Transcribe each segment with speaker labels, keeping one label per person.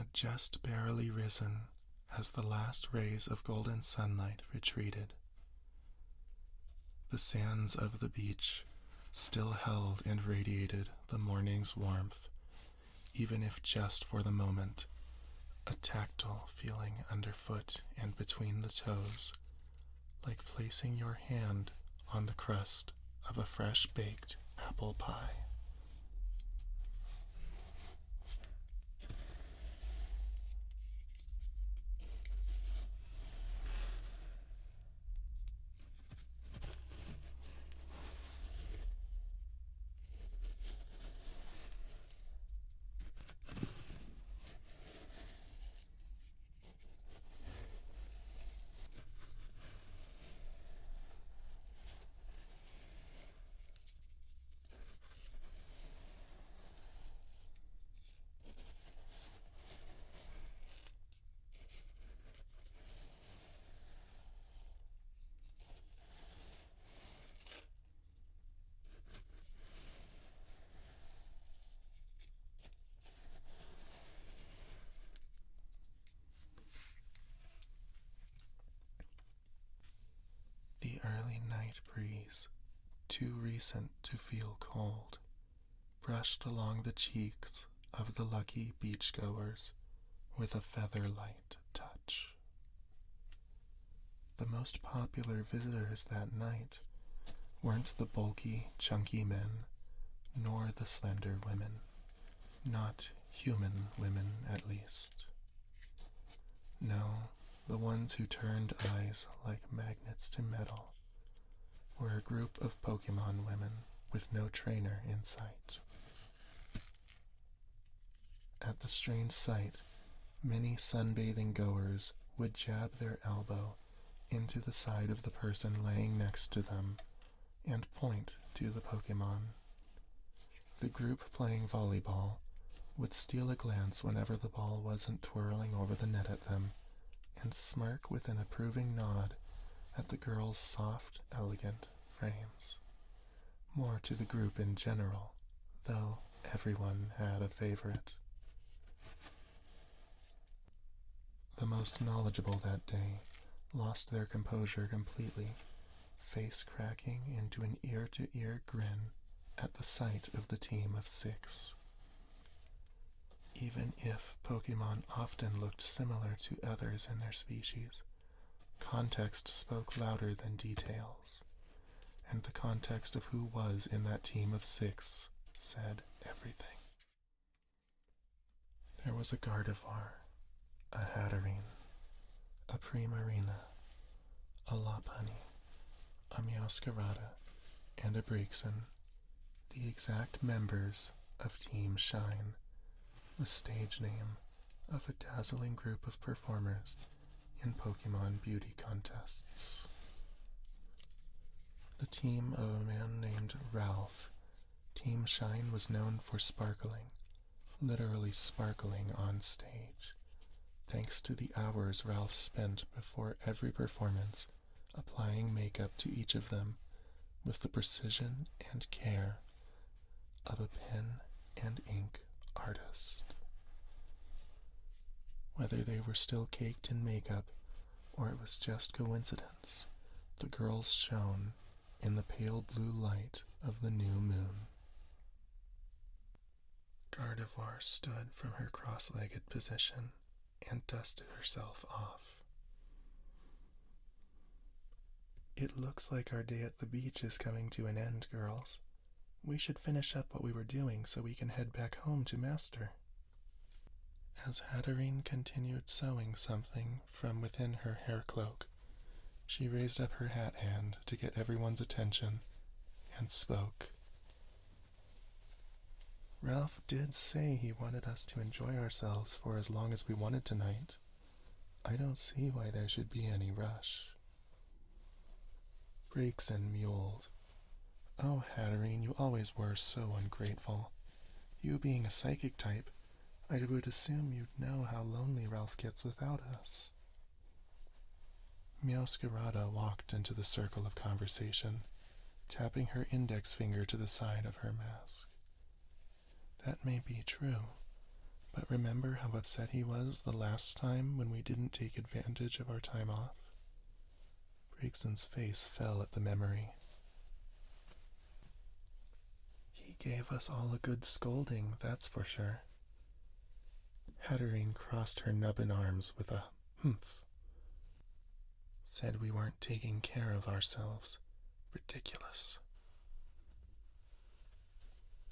Speaker 1: had just barely risen as the last rays of golden sunlight retreated. The sands of the beach still held and radiated the morning's warmth, even if just for the moment, a tactile feeling underfoot and between the toes, like placing your hand on the crust of a fresh-baked apple pie. The early night breeze, too recent to feel cold, brushed along the cheeks of the lucky beachgoers with a feather-light touch. The most popular visitors that night weren't the bulky, chunky men, nor the slender women. Not human women, at least. No, the ones who turned eyes like magnets to metal were a group of Pokemon women with no trainer in sight. At the strange sight, many sunbathing goers would jab their elbow into the side of the person laying next to them and point to the Pokemon. The group playing volleyball would steal a glance whenever the ball wasn't twirling over the net at them and smirk with an approving nod at the girls' soft, elegant frames. More to the group in general, though everyone had a favorite. The most knowledgeable that day lost their composure completely, face cracking into an ear-to-ear grin at the sight of the team of 6. Even if Pokemon often looked similar to others in their species, context spoke louder than details, and the context of who was in that team of 6 said everything. There was a Gardevoir, a Hatterene, a Primarina, a Lopunny, a Meowscarada, and a Braixen, the exact members of Team Shine, the stage name of a dazzling group of performers in Pokemon beauty contests. The team of a man named Ralph, Team Shine was known for sparkling, literally sparkling on stage, thanks to the hours Ralph spent before every performance applying makeup to each of them with the precision and care of a pen and ink artist. Whether they were still caked in makeup or it was just coincidence, the girls shone in the pale blue light of the new moon. Gardevoir stood from her cross-legged position and dusted herself off. It looks like our day at the beach is coming to an end, girls. We should finish up what we were doing so we can head back home to Master. As Hatterene continued sewing something from within her hair cloak, she raised up her hat hand to get everyone's attention and spoke. Ralph did say he wanted us to enjoy ourselves for as long as we wanted tonight. I don't see why there should be any rush. Braixen mewled. Oh, Hatterene, you always were so ungrateful. You being a psychic type, I would assume you'd know how lonely Ralph gets without us. Meowscarada walked into the circle of conversation, tapping her index finger to the side of her mask. That may be true, But remember how upset he was the last time when we didn't take advantage of our time off? Briggson's face fell at the memory. He gave us all a good scolding, that's for sure. Hatterene crossed her nubbin arms with a humph. Said we weren't taking care of ourselves. Ridiculous.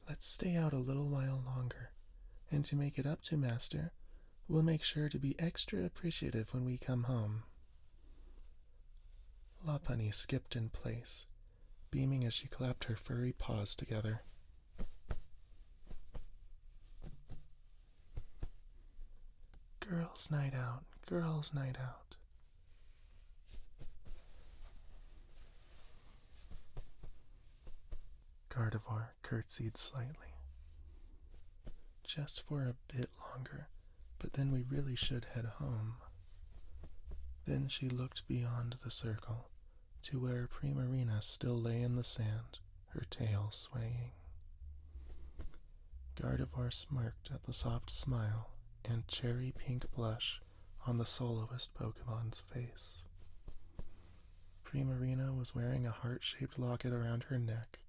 Speaker 1: Let's stay out a little while longer, and to make it up to Master, we'll make sure to be extra appreciative when we come home. Lopunny skipped in place, beaming as she clapped her furry paws together. Girls' night out, girls' night out. Gardevoir curtsied slightly. Just for a bit longer, but then we really should head home. Then she looked beyond the circle to where Primarina still lay in the sand, her tail swaying. Gardevoir smirked at the soft smile and cherry pink blush on the soloist Pokemon's face. Primarina was wearing a heart-shaped locket around her neck,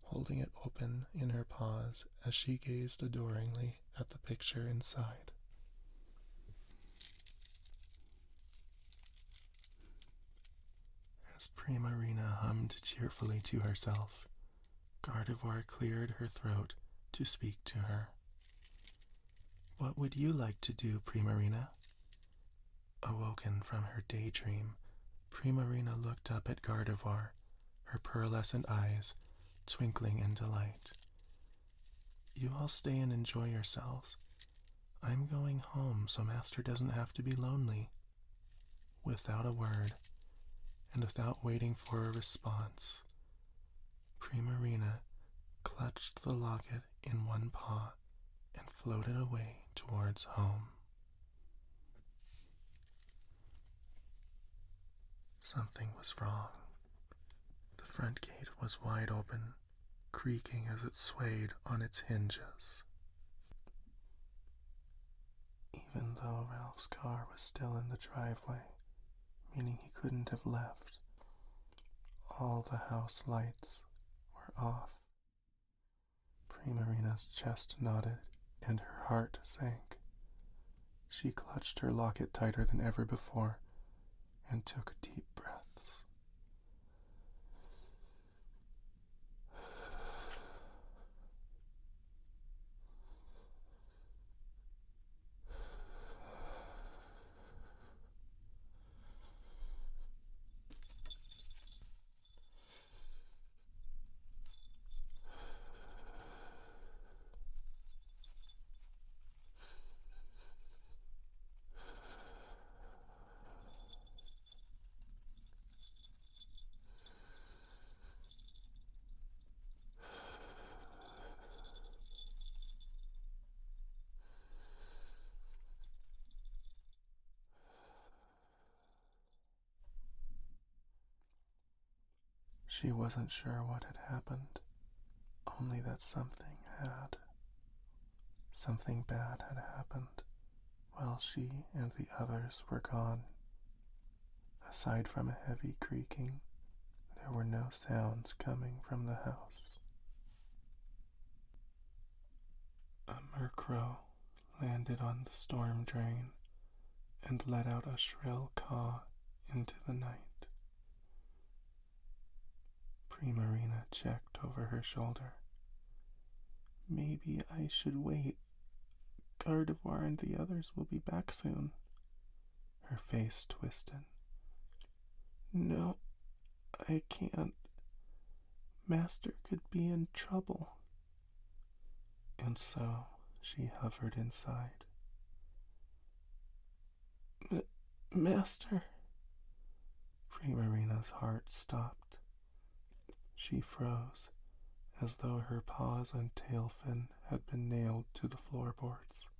Speaker 1: holding it open in her paws as she gazed adoringly at the picture inside. As Primarina hummed cheerfully to herself, Gardevoir cleared her throat to speak to her. What would you like to do, Primarina? Awoken from her daydream, Primarina looked up at Gardevoir, her pearlescent eyes twinkling in delight. You all stay and enjoy yourselves. I'm going home so Master doesn't have to be lonely. Without a word, and without waiting for a response, Primarina clutched the locket in one paw and floated away towards home. Something was wrong. The front gate was wide open, creaking as it swayed on its hinges. Even though Ralph's car was still in the driveway, meaning he couldn't have left, all the house lights were off. Primarina's chest knotted and her heart sank. She clutched her locket tighter than ever before and took deep breaths. She wasn't sure what had happened, only that something bad had happened while she and the others were gone. Aside from a heavy creaking, there were no sounds coming from the house. A Murkrow landed on the storm drain and let out a shrill caw into the night. Primarina checked over her shoulder. Maybe I should wait. Gardevoir and the others will be back soon. Her face twisted. No, I can't. Master could be in trouble. And so she hovered inside. Master! Primarina's heart stopped. She froze, as though her paws and tail fin had been nailed to the floorboards.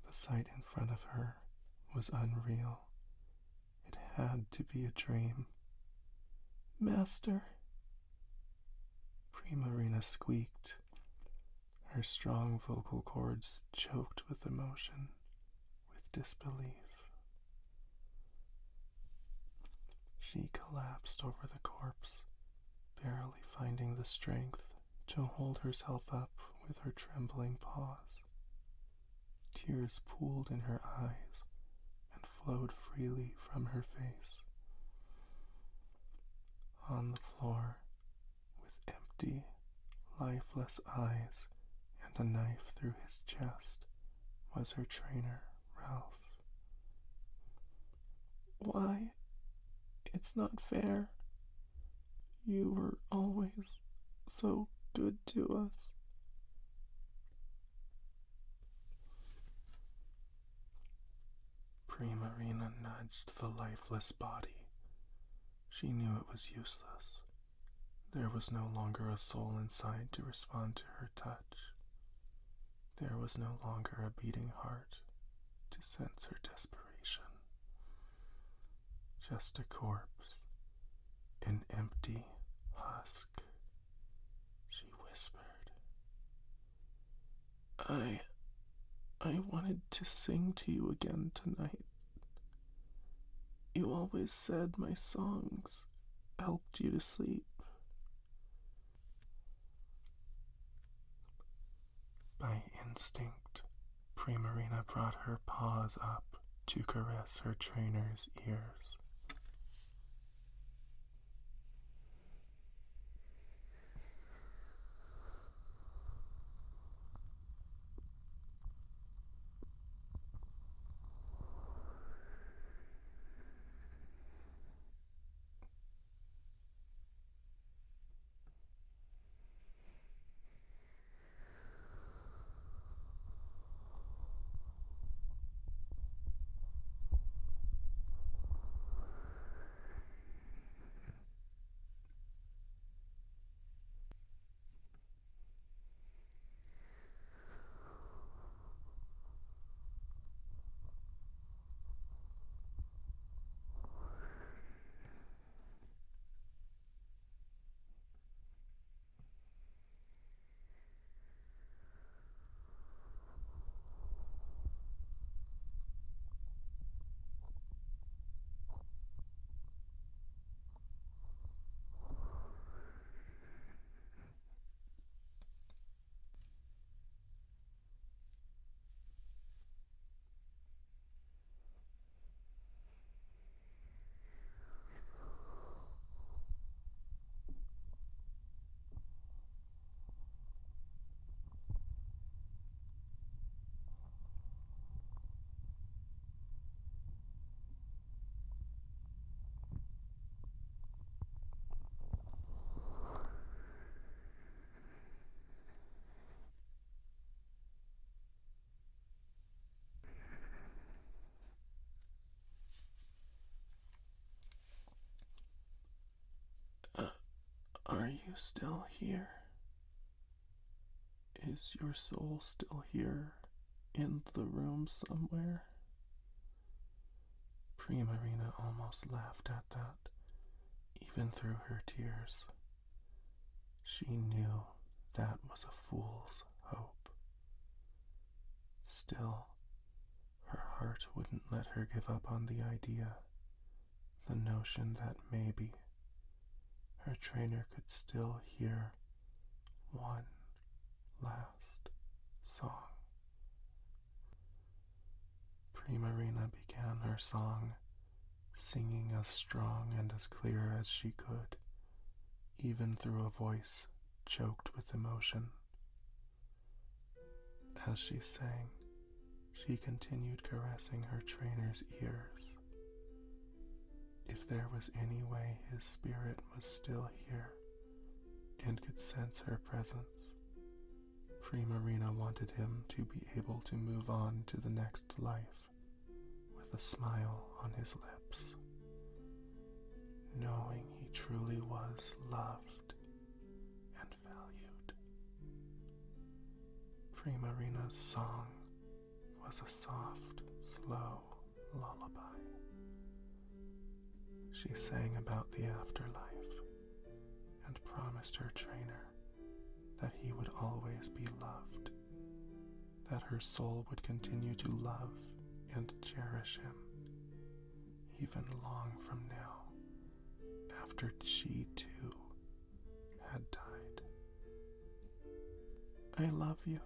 Speaker 1: The sight in front of her was unreal. It had to be a dream. Master! Primarina squeaked. her strong vocal cords choked with emotion, with disbelief. She collapsed over the corpse, barely finding the strength to hold herself up with her trembling paws. Tears pooled in her eyes and flowed freely from her face. On the floor, with empty, lifeless eyes and a knife through his chest, was her trainer, Ralph. "Why? It's not fair. You were always so good to us." Primarina nudged the lifeless body. She knew it was useless. There was no longer a soul inside to respond to her touch. There was no longer a beating heart to sense her desperation. Just a corpse, an empty husk. She whispered, I wanted to sing to you again tonight. You always said my songs helped you to sleep." By instinct, Primarina brought her paws up to caress her trainer's ears. Are you still here? Is your soul still here in the room somewhere?" Primarina almost laughed at that, even through her tears. She knew that was a fool's hope. Still, her heart wouldn't let her give up on the idea, the notion that maybe her trainer could still hear one last song. Primarina began her song, singing as strong and as clear as she could, even through a voice choked with emotion. As she sang, she continued caressing her trainer's ears. If there was any way his spirit was still here and could sense her presence, Primarina wanted him to be able to move on to the next life with a smile on his lips, knowing he truly was loved and valued. Primarina's song was a soft, slow lullaby. She sang about the afterlife and promised her trainer that he would always be loved, that her soul would continue to love and cherish him, even long from now, after she too had died. I love you.